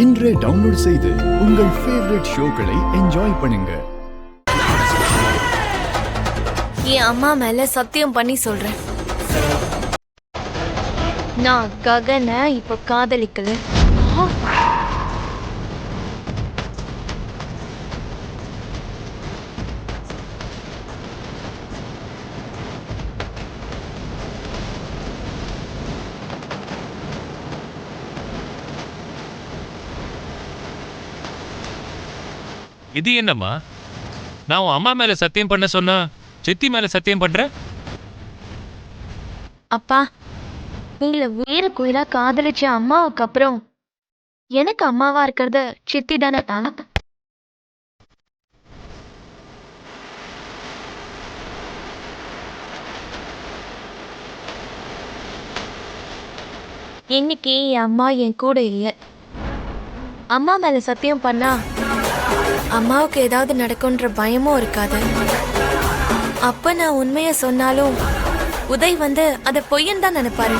இன்றே டவுன்லோட் செய்து உங்கள் ஃபேவரட் ஷோக்களை என்ஜாய் பண்ணுங்க. என் அம்மா மேல சத்தியம் பண்ணி சொல்றேன், நான் ககனை இப்ப காதலிக்கல. இது என்னம்மா? நான் உன் அம்மா மேல சத்தியம் பண்ண சொன்னா சித்தி மேல சத்தியம் பண்ற? அப்பா, நீங்கள வேற கோயிலா காதலிச்ச அம்மாவுக்கு அப்புறம் எனக்கு அம்மாவா இருக்கிறது சித்தி தானே. இன்னைக்கு என் அம்மா என் கூட இல்லை. அம்மா மேல சத்தியம் பண்ணா அம்மாவுக்கு ஏதாவது நடக்கும்ன்ற பயமும் இருக்காது. அப்ப நான் உண்மைய சொன்னாலும் உதய் வந்து அதை பொய்யன்னு தான் நினைப்பாரு.